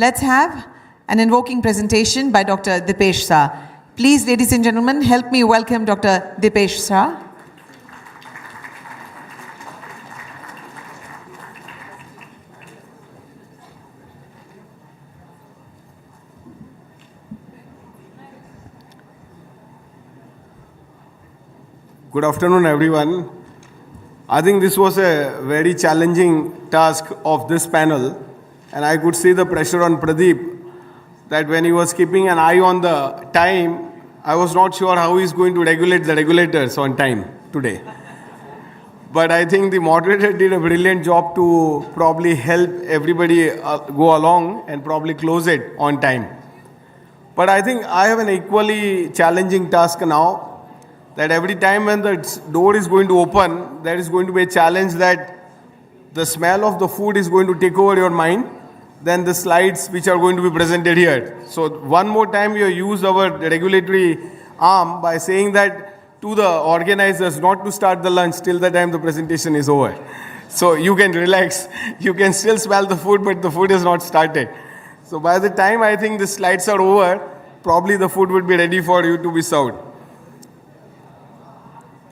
Let's have an invoking presentation by Dr. Dipesh Shah. Please, ladies and gentlemen, help me welcome Dr. Dipesh Shah. Good afternoon, everyone. I think this was a very challenging task of this panel, and I could see the pressure on Pradeep that when he was keeping an eye on the time, I was not sure how he's going to regulate the regulators on time today. But I think the moderator did a brilliant job to probably help everybody go along and probably close it on time. But I think I have an equally challenging task now, that every time when the door is going to open, there is going to be a challenge that the smell of the food is going to take over your mind than the slides which are going to be presented here. So one more time we have used our regulatory arm by saying that to the organizers not to start the lunch till the time the presentation is over. So you can relax. You can still smell the food, but the food is not started. So by the time I think the slides are over, probably the food would be ready for you to be served.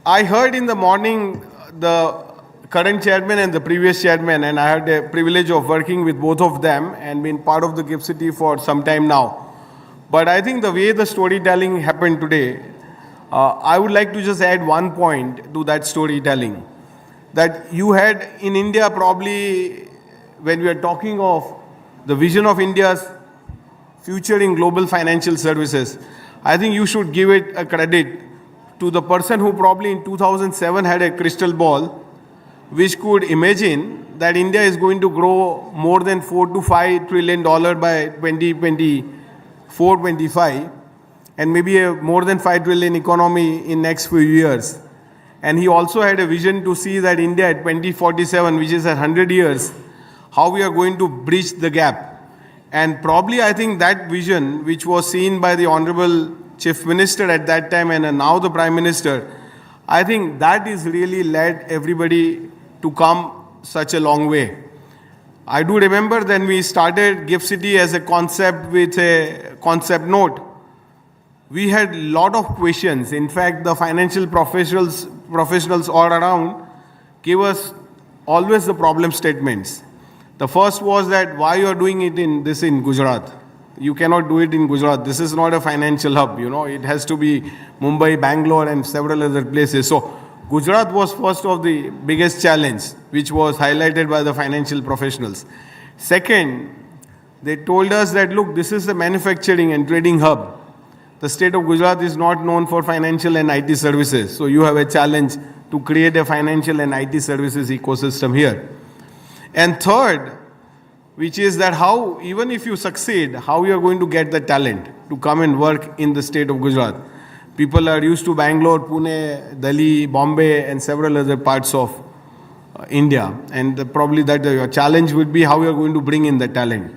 I heard in the morning the current chairman and the previous chairman, and I had the privilege of working with both of them and been part of the GIFT City for some time now. But I think the way the storytelling happened today, I would like to just add one point to that storytelling. That you had in India probably, when we are talking of the vision of India's future in global financial services, I think you should give it a credit to the person who probably in 2007 had a crystal ball which could imagine that India is going to grow more than $4 to $5 trillion by 2024-25 and maybe a more than 5 trillion economy in next few years. And he also had a vision to see that India at 2047, which is 100 years, how we are going to bridge the gap. And probably I think that vision, which was seen by the Honorable Chief Minister at that time and now the Prime Minister, I think that is really led everybody to come such a long way. I do remember when we started GIFT City as a concept with a concept note, we had a lot of questions. In fact, the financial professionals all around gave us always the problem statements. The first was that why you are doing it in Gujarat. You cannot do it in Gujarat. This is not a financial hub, it has to be Mumbai, Bangalore and several other places. So Gujarat was first of the biggest challenge, which was highlighted by the financial professionals. Second, they told us that, look, this is a manufacturing and trading hub. The state of Gujarat is not known for financial and IT services. So you have a challenge to create a financial and IT services ecosystem here. And third, which is that how, even if you succeed, how you are going to get the talent to come and work in the state of Gujarat. People are used to Bangalore, Pune, Delhi, Bombay and several other parts of India. And probably that your challenge would be how you are going to bring in the talent.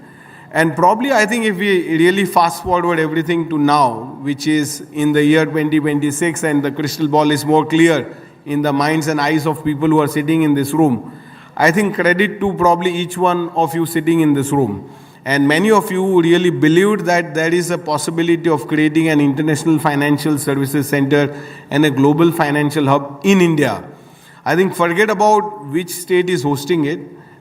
And probably I think if we really fast forward everything to now, which is in the year 2026 and the crystal ball is more clear in the minds and eyes of people who are sitting in this room, I think credit to probably each one of you sitting in this room. And many of you really believed that there is a possibility of creating an international financial services center and a global financial hub in India. I think forget about which state is hosting it.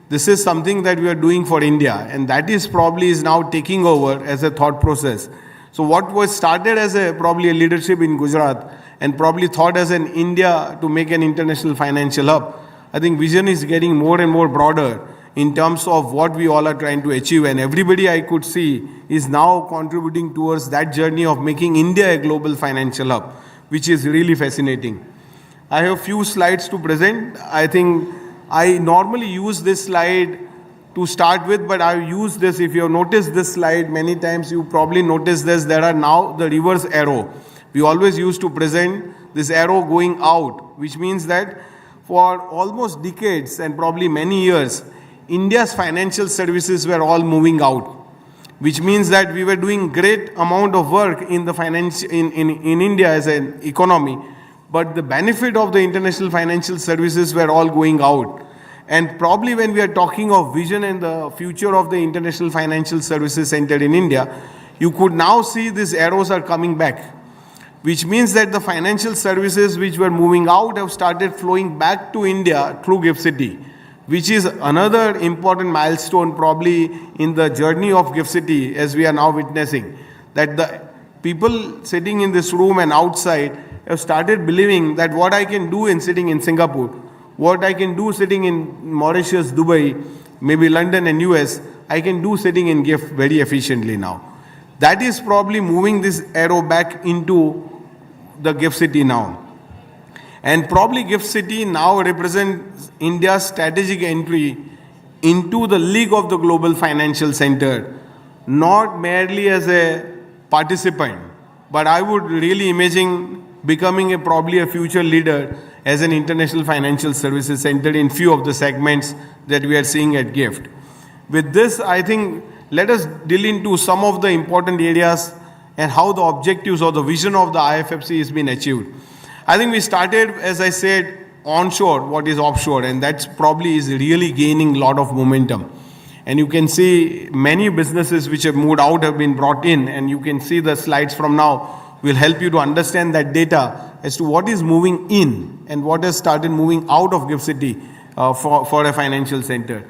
This is something that we are doing for India, and that is probably now taking over as a thought process. So what was started as probably a leadership in Gujarat and probably thought as an India to make an international financial hub, I think vision is getting more and more broader in terms of what we all are trying to achieve, and everybody I could see is now contributing towards that journey of making India a global financial hub, which is really fascinating. I have a few slides to present. I think I normally use this slide to start with, but I've used this. If you have noticed this slide many times, you probably noticed this. There are now the reverse arrow. We always used to present this arrow going out, which means that for almost decades and probably many years, India's financial services were all moving out, which means that we were doing great amount of work in the finance in India as an economy, but the benefit of the international financial services were all going out. And probably when we are talking of vision and the future of the International Financial Services Center in India, you could now see these arrows are coming back, which means that the financial services which were moving out have started flowing back to India through GIFT City, which is another important milestone probably in the journey of GIFT City, as we are now witnessing, that the people sitting in this room and outside have started believing that what I can do in sitting in Singapore, what I can do sitting in Mauritius, Dubai, maybe London and US, I can do sitting in GIFT very efficiently now. That is probably moving this arrow back into the GIFT City now. And probably GIFT City now represents India's strategic entry into the league of the global financial center, not merely as a participant, but I would really imagine becoming probably a future leader as an international financial services center in few of the segments that we are seeing at GIFT. With this, I think, let us drill into some of the important areas and how the objectives or the vision of the IFFC has been achieved. I think we started, as I said, onshore, what is offshore, and that's probably is really gaining a lot of momentum. And you can see many businesses which have moved out have been brought in, and you can see the slides from now will help you to understand that data as to what is moving in and what has started moving out of GIFT City for a financial center.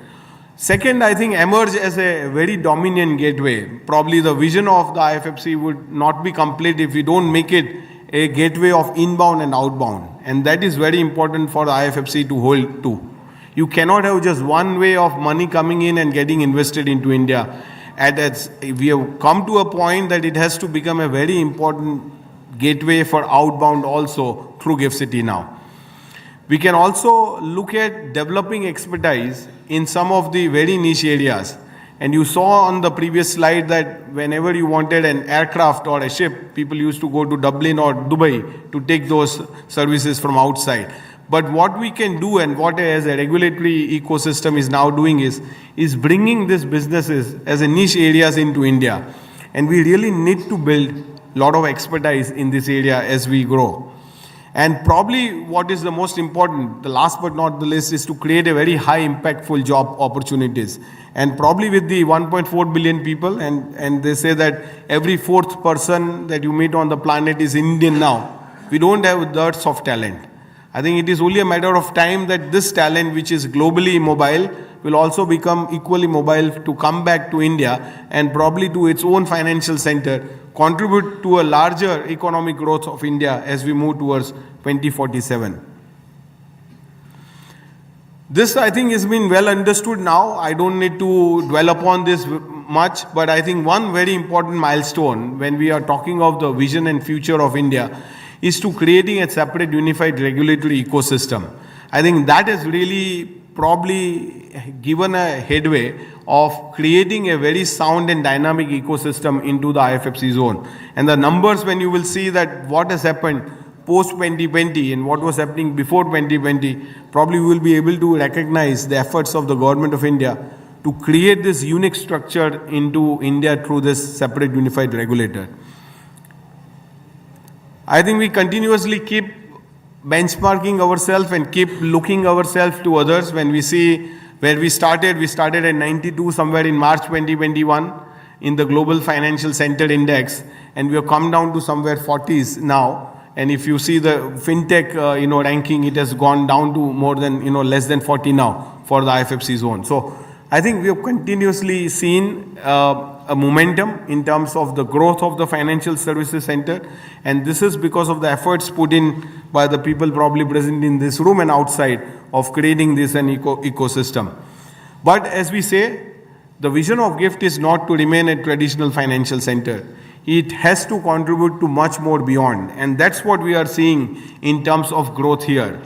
Second, I think emerge as a very dominant gateway. Probably the vision of the IFFC would not be complete if we don't make it a gateway of inbound and outbound. And that is very important for the IFFC to hold to. You cannot have just one way of money coming in and getting invested into India. We have come to a point that it has to become a very important gateway for outbound also through GIFT City now. We can also look at developing expertise in some of the very niche areas. And you saw on the previous slide that whenever you wanted an aircraft or a ship, people used to go to Dublin or Dubai to take those services from outside. But what we can do and what as a regulatory ecosystem is now doing is bringing these businesses as a niche areas into India. And we really need to build a lot of expertise in this area as we grow. And probably what is the most important, the last but not the least, is to create a very high impactful job opportunities. And probably with the 1.4 billion people, and they say that every fourth person that you meet on the planet is Indian now, we don't have dearths of talent. I think it is only a matter of time that this talent, which is globally mobile, will also become equally mobile to come back to India and probably to its own financial center, contribute to a larger economic growth of India as we move towards 2047. This, I think, has been well understood now. I don't need to dwell upon this much, but I think one very important milestone when we are talking of the vision and future of India is to creating a separate unified regulatory ecosystem. I think that has really probably given a headway of creating a very sound and dynamic ecosystem into the IFFC zone. And the numbers, when you will see that what has happened post 2020 and what was happening before 2020, probably we will be able to recognize the efforts of the government of India to create this unique structure into India through this separate unified regulator. I think we continuously keep benchmarking ourselves and keep looking ourselves to others. When we see where we started at 92 somewhere in March 2021 in the Global Financial Center Index, and we have come down to somewhere 40s now. And if you see the fintech ranking, it has gone down to more than less than 40 now for the IFFC zone. So I think we have continuously seen a momentum in terms of the growth of the financial services center, and this is because of the efforts put in by the people probably present in this room and outside of creating this an ecosystem. But as we say, the vision of GIFT is not to remain a traditional financial center. It has to contribute to much more beyond, and that's what we are seeing in terms of growth here.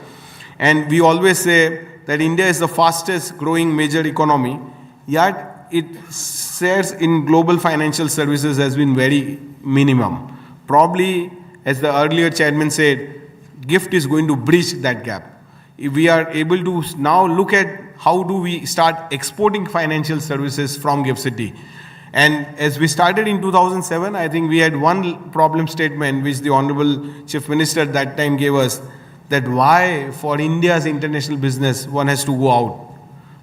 And we always say that India is the fastest growing major economy, yet its shares in global financial services has been very minimum. Probably, as the earlier chairman said, GIFT is going to bridge that gap. If we are able to now look at how do we start exporting financial services from GIFT City. And as we started in 2007, I think we had one problem statement which the Honorable Chief Minister at that time gave us, that why for India's international business one has to go out.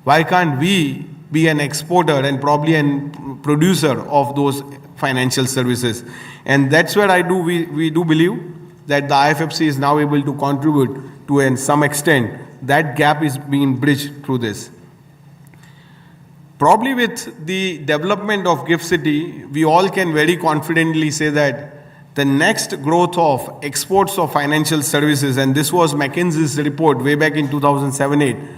Why can't we be an exporter and probably a producer of those financial services? And that's where we do believe that the IFFC is now able to contribute to, in some extent, that gap is being bridged through this. Probably with the development of GIFT City, we all can very confidently say that the next growth of exports of financial services, and this was McKinsey's report way back in 2007-8,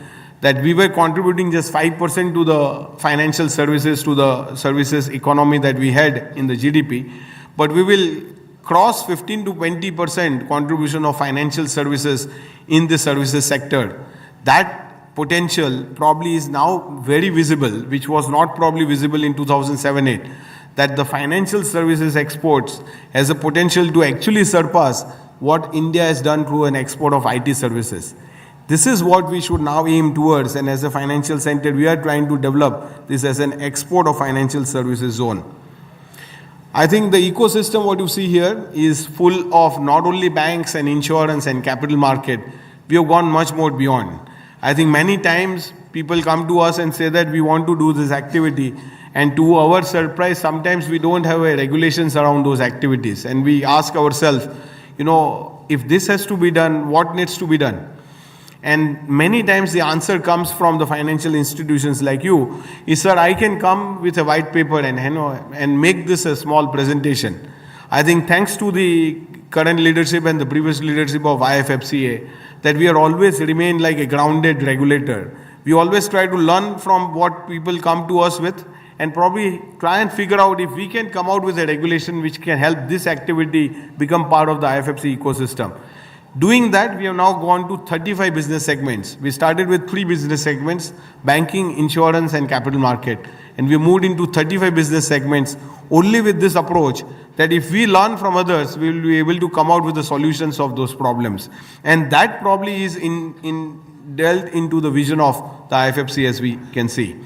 that we were contributing just 5% to the financial services, to the services economy that we had in the GDP, but we will cross 15 to 20% contribution of financial services in the services sector. That potential probably is now very visible, which was not probably visible in 2007-8, that the financial services exports has a potential to actually surpass what India has done through an export of IT services. This is what we should now aim towards, and as a financial center, we are trying to develop this as an export of financial services zone. I think the ecosystem, what you see here, is full of not only banks and insurance and capital market. We have gone much more beyond. I think many times people come to us and say that we want to do this activity, and to our surprise, sometimes we don't have a regulations around those activities. And we ask ourselves, if this has to be done, what needs to be done? And many times the answer comes from the financial institutions like you, is, sir, I can come with a white paper and make this a small presentation. I think thanks to the current leadership and the previous leadership of IFFCA, that we are always remain like a grounded regulator. We always try to learn from what people come to us with, and probably try and figure out if we can come out with a regulation which can help this activity become part of the IFFC ecosystem. Doing that, we have now gone to 35 business segments. We started with 3 business segments: banking, insurance, and capital market. And we moved into 35 business segments only with this approach, that if we learn from others, we will be able to come out with the solutions of those problems. And that probably is dealt into the vision of the IFFC, as we can see.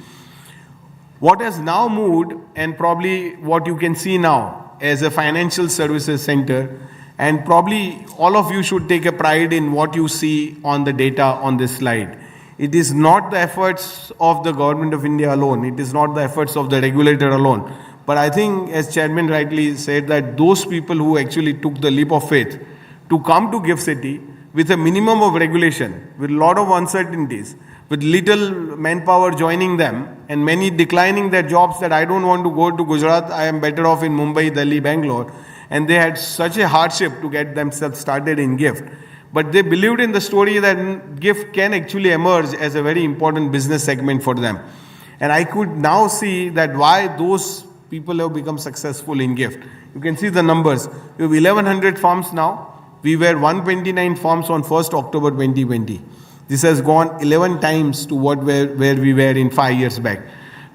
What has now moved, and probably what you can see now as a financial services center, and probably all of you should take a pride in what you see on the data on this slide. It is not the efforts of the government of India alone. It is not the efforts of the regulator alone. But I think, as Chairman rightly said, that those people who actually took the leap of faith to come to GIFT City with a minimum of regulation, with a lot of uncertainties, with little manpower joining them, and many declining their jobs that I don't want to go to Gujarat, I am better off in Mumbai, Delhi, Bangalore. And they had such a hardship to get themselves started in GIFT. But they believed in the story that GIFT can actually emerge as a very important business segment for them. And I could now see that why those people have become successful in GIFT. You can see the numbers. We have 1100 firms now. We were 129 firms on 1st October 2020. This has gone 11 times to where we were in 5 years back.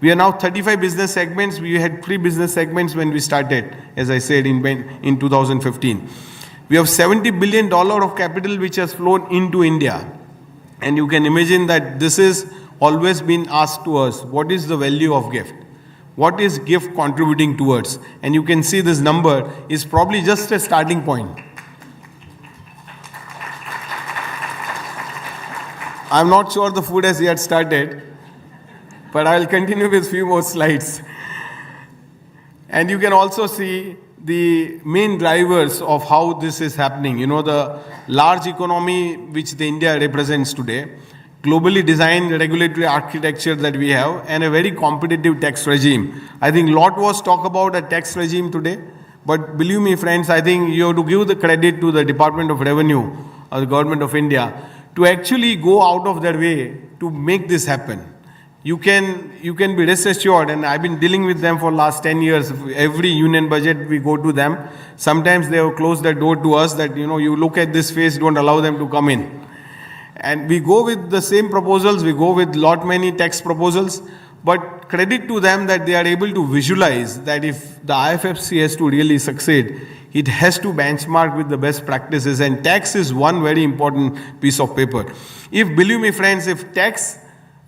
We are now 35 business segments. We had 3 business segments when we started, as I said, in 2015. We have $70 billion of capital which has flown into India. And you can imagine that this is always been asked to us, what is the value of GIFT? What is GIFT contributing towards? And you can see this number is probably just a starting point. I'm not sure the food has yet started, but I'll continue with a few more slides. And you can also see the main drivers of how this is happening. The large economy which the India represents today, globally designed regulatory architecture that we have, and a very competitive tax regime. I think a lot was talked about a tax regime today, but believe me, friends, I think you have to give the credit to the Department of Revenue or the Government of India to actually go out of their way to make this happen. You can be rest assured, and I've been dealing with them for last 10 years. Every union budget we go to them. Sometimes they have closed their door to us that, you look at this face, don't allow them to come in. And we go with the same proposals, we go with many tax proposals, but credit to them that they are able to visualize that if the IFFC has to really succeed, it has to benchmark with the best practices, and tax is one very important piece of paper. Believe me, friends, if tax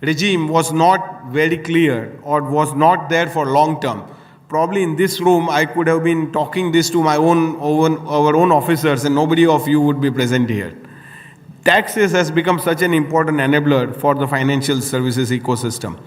regime was not very clear or was not there for long term, probably in this room I could have been talking this to our own officers and nobody of you would be present here. taxes has become such an important enabler for the financial services ecosystem.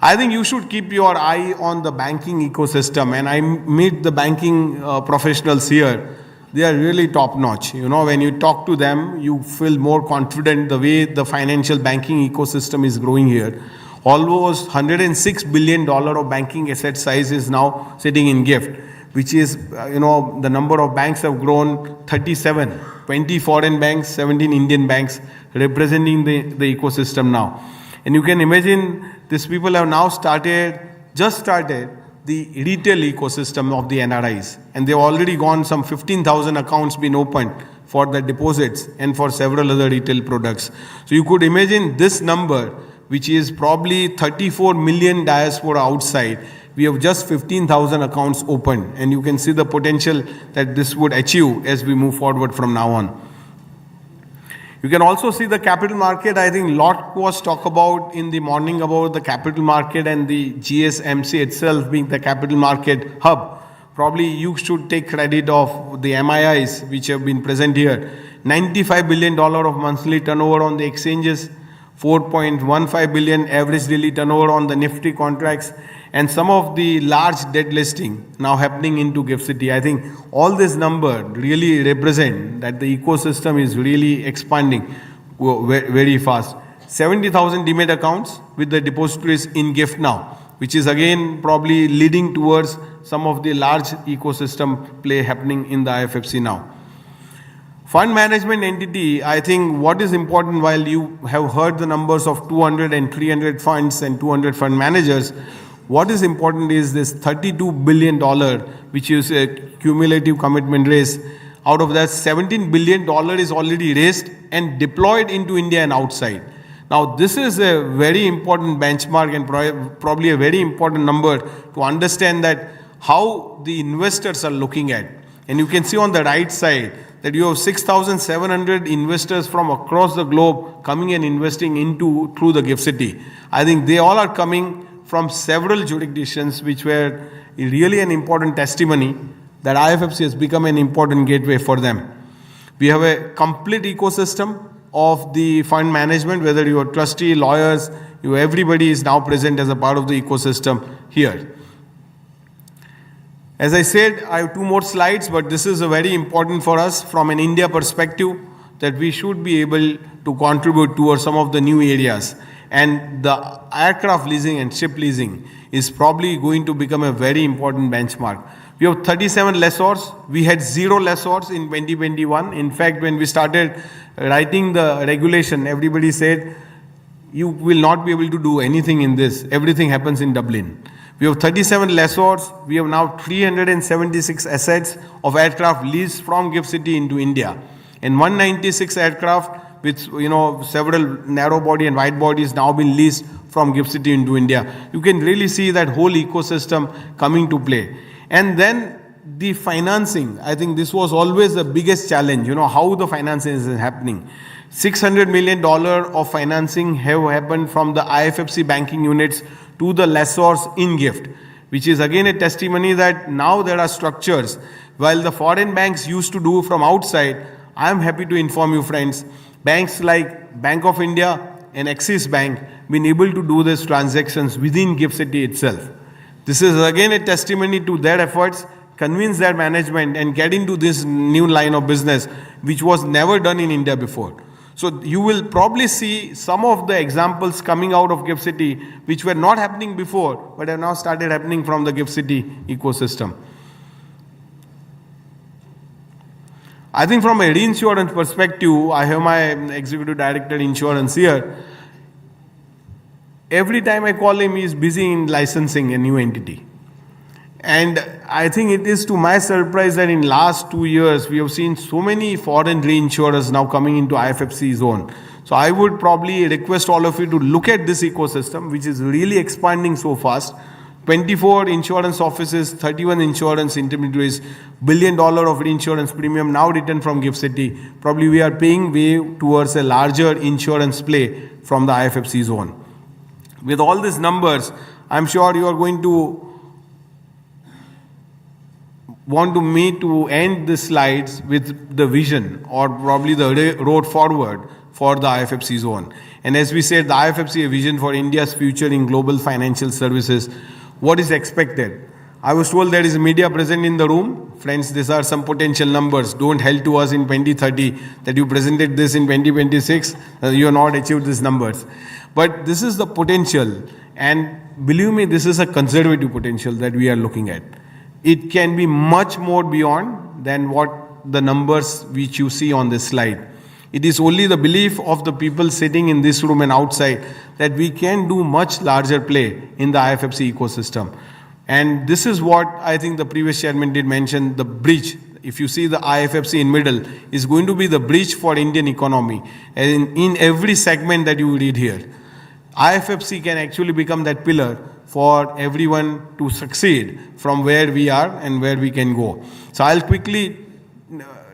I think you should keep your eye on the banking ecosystem, and I meet the banking professionals here. They are really top notch. You know, when you talk to them, you feel more confident the way the financial banking ecosystem is growing here. Almost $106 billion of banking asset size is now sitting in GIFT, which is, the number of banks have grown 37, 20 foreign banks, 17 Indian banks representing the ecosystem now. And you can imagine these people have now just started the retail ecosystem of the NRIs. And they've already gone some 15,000 accounts been opened for the deposits and for several other retail products. So you could imagine this number, which is probably 34 million diaspora outside. We have just 15,000 accounts open, and you can see the potential that this would achieve as we move forward from now on. You can also see the capital market. I think a lot was talked about in the morning about the capital market and the GSMC itself being the capital market hub. Probably you should take credit of the MIIs which have been present here. $95 billion of monthly turnover on the exchanges, 4.15 billion average daily turnover on the Nifty contracts, and some of the large debt listing now happening into GIFT City. I think all this number really represent that the ecosystem is really expanding very fast. 70,000 demat accounts with the depositories in GIFT now, which is again probably leading towards some of the large ecosystem play happening in the IFSC now. Fund management entity, I think what is important, while you have heard the numbers of 200 and 300 funds and 200 fund managers, what is important is this $32 billion, which is a cumulative commitment raise. Out of that, $17 billion is already raised and deployed into India and outside. Now, this is a very important benchmark and probably a very important number to understand that how the investors are looking at. And you can see on the right side that you have 6,700 investors from across the globe coming and investing through the GIFT City. I think they all are coming from several jurisdictions, which were really an important testimony that IFSC has become an important gateway for them. We have a complete ecosystem of the fund management, whether you are trustee, lawyers, everybody is now present as a part of the ecosystem here. As I said, I have two more slides, but this is a very important for us from an India perspective, that we should be able to contribute towards some of the new areas. And the aircraft leasing and ship leasing is probably going to become a very important benchmark. We have 37 lessors. We had 0 lessors in 2021. In fact, when we started writing the regulation, everybody said, you will not be able to do anything in this. Everything happens in Dublin. We have 37 lessors. We have now 376 assets of aircraft leased from GIFT City into India. And 196 aircraft with several narrow body and wide bodies now been leased from GIFT City into India. You can really see that whole ecosystem coming to play. And then the financing, I think this was always the biggest challenge, how the financing is happening. $600 million of financing have happened from the IFSC banking units to the lessors in GIFT, which is again a testimony that now there are structures. While the foreign banks used to do from outside, I am happy to inform you, friends, banks like Bank of India and Axis Bank been able to do these transactions within GIFT City itself. This is again a testimony to their efforts, convince their management and get into this new line of business, which was never done in India before. So you will probably see some of the examples coming out of GIFT City, which were not happening before, but have now started happening from the GIFT City ecosystem. I think from a reinsurance perspective, I have my executive director insurance here. Every time I call him, he is busy in licensing a new entity. And I think it is to my surprise that in last 2 years, we have seen so many foreign reinsurers now coming into IFSC zone. So I would probably request all of you to look at this ecosystem, which is really expanding so fast. 24 insurance offices, 31 insurance intermediaries, $1 billion of reinsurance premium now written from GIFT City. Probably we are paying way towards a larger insurance play from the IFSC zone. With all these numbers, I'm sure you are going to want me to end the slides with the vision or probably the road forward for the IFFC zone. And as we said, the IFFC a vision for India's future in global financial services. What is expected? I was told there is media present in the room. Friends, these are some potential numbers. Don't hell to us in 2030 that you presented this in 2026. You have not achieved these numbers. But this is the potential. And believe me, this is a conservative potential that we are looking at. It can be much more beyond than what the numbers which you see on this slide. It is only the belief of the people sitting in this room and outside that we can do much larger play in the IFFC ecosystem. And this is what I think the previous chairman did mention, the bridge. If you see the IFFC in middle is going to be the bridge for Indian economy. And in every segment that you read here, IFFC can actually become that pillar for everyone to succeed from where we are and where we can go. So I'll quickly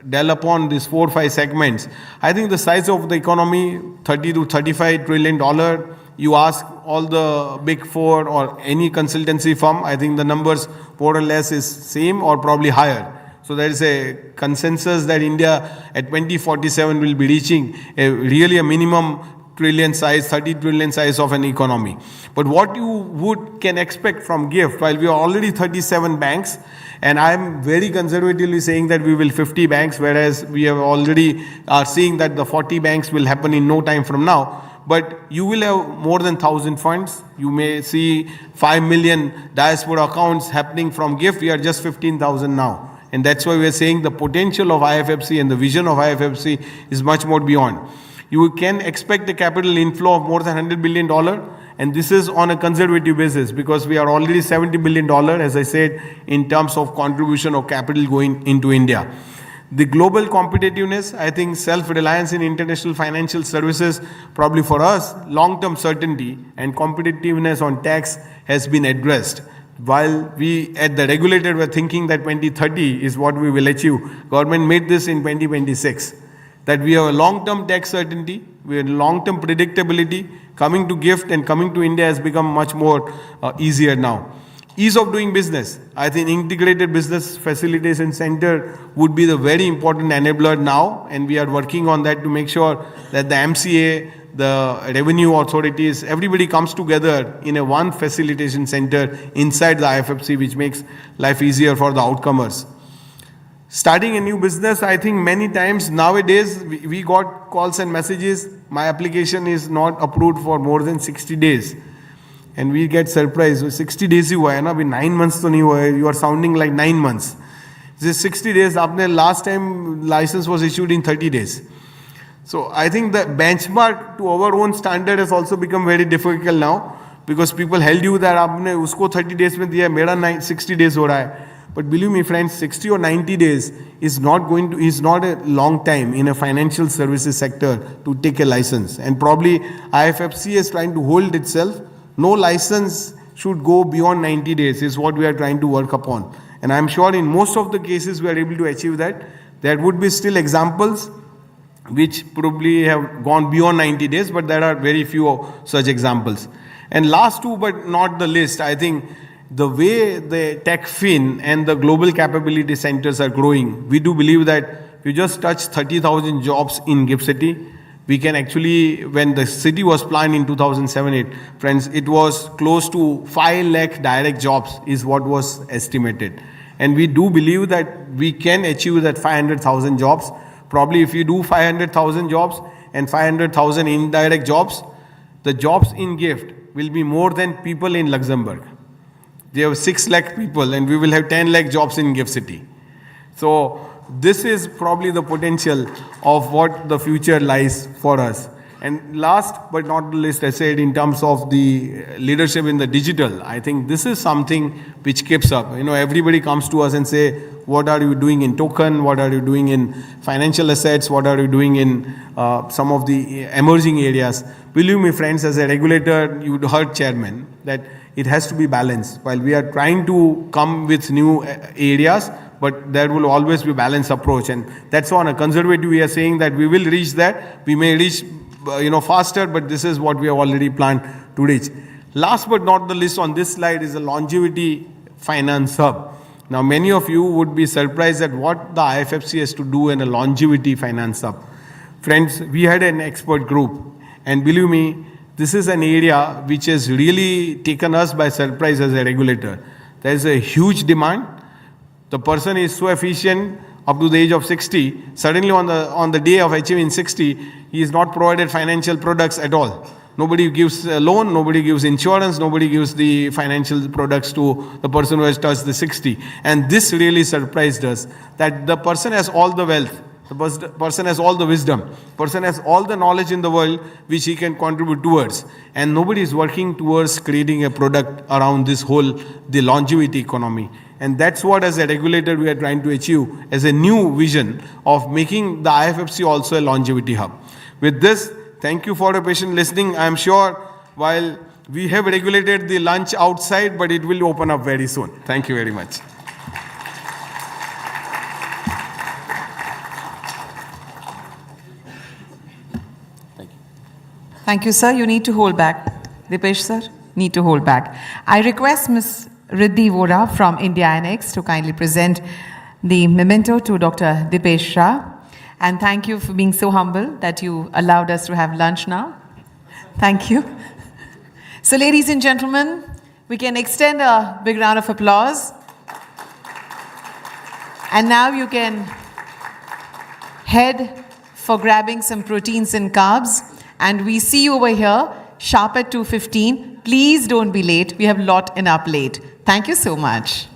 delve upon these 4 or 5 segments. I think the size of the economy, $30 to $35 trillion. You ask all the big 4 or any consultancy firm, I think the numbers more or less is same or probably higher. So there is a consensus that India at 2047 will be reaching really a minimum trillion size, 30 trillion size of an economy. But what you can expect from GIFT, while we are already 37 banks, and I am very conservatively saying that we will 50 banks, whereas we have already are seeing that the 40 banks will happen in no time from now. But you will have more than 1,000 funds. You may see 5 million diaspora accounts happening from GIFT. We are just 15,000 now. And that's why we are saying the potential of IFFC and the vision of IFFC is much more beyond. You can expect a capital inflow of more than $100 billion. And this is on a conservative basis because we are already $70 billion, as I said, in terms of contribution of capital going into India. The global competitiveness, I think self-reliance in international financial services, probably for us, long-term certainty and competitiveness on tax has been addressed. While we at the regulator were thinking that 2030 is what we will achieve, government made this in 2026. That we have a long-term tax certainty, we have long-term predictability. Coming to GIFT and coming to India has become much more easier now. Ease of doing business. I think integrated business facilitation center would be the very important enabler now, and we are working on that to make sure that the MCA, the revenue authorities, everybody comes together in a one facilitation center inside the IFFC, which makes life easier for the outcomers. Starting a new business, I think many times nowadays we got calls and messages, my application is not approved for more than 60 days. And we get surprised, 60 days ही हुआ है ना, अभी 9 months तो नहीं हुआ है, you are sounding like 9 months. This 60 days, आपने last time license was issued in 30 days. So I think the benchmark to our own standard has also become very difficult now because people held you that आपने उसको 30 days में दिया, मेरा 60 days हो रहा है. But believe me friends, 60 or 90 days is not a long time in a financial services sector to take a license. And probably IFFC is trying to hold itself. No license should go beyond 90 days is what we are trying to work upon. And I'm sure in most of the cases we are able to achieve that. There would be still examples which probably have gone beyond 90 days, but there are very few such examples. And last two, but not the least, I think the way the TechFin and the global capability centers are growing, we do believe that we just touched 30,000 jobs in GIFT City. We can actually, when the city was planned in 2007-8, friends, it was close to 5 lakh direct jobs is what was estimated. And we do believe that we can achieve that 500,000 jobs. Probably if you do 500,000 jobs and 500,000 indirect jobs, the jobs in GIFT will be more than people in Luxembourg. They have 6 lakh people and we will have 10 lakh jobs in GIFT City. So this is probably the potential of what the future lies for us. And last but not the least, I said in terms of the leadership in the digital, I think this is something which keeps up. Everybody comes to us and say, what are you doing in token? What are you doing in financial assets? What are you doing in some of the emerging areas? Believe me, friends, as a regulator, you heard chairman that it has to be balanced. While we are trying to come with new areas, but there will always be balanced approach. And that's on a conservative, we are saying that we will reach that. We may reach faster, but this is what we have already planned to reach. Last but not the least on this slide is a longevity finance hub. Now many of you would be surprised at what the IFFC has to do in a longevity finance hub. friends, we had an expert group, and believe me, this is an area which has really taken us by surprise as a regulator. There is a huge demand. The person is so efficient up to the age of 60. Suddenly on the day of achieving 60, he is not provided financial products at all. Nobody gives a loan, nobody gives insurance, nobody gives the financial products to the person who has touched the 60. And this really surprised us, that the person has all the wealth, the person has all the wisdom, person has all the knowledge in the world which he can contribute towards. And nobody is working towards creating a product around this whole, the longevity economy. And that's what, as a regulator, we are trying to achieve as a new vision of making the IFFC also a longevity hub. With this, thank you for your patient listening. I am sure while we have regulated the lunch outside, but it will open up very soon. Thank you very much. Thank you, sir. You need to hold back. Dipesh, sir, need to hold back. I request Ms. Riddhi Vora from India INX to kindly present the memento to Dr. Dipesh Shah. And thank you for being so humble that you allowed us to have lunch now. Thank you. So, ladies and gentlemen, we can extend a big round of applause. And now you can head for grabbing some proteins and carbs. And we see you over here, sharp at 2:15. Please don't be late. We have a lot in our plate. Thank you so much.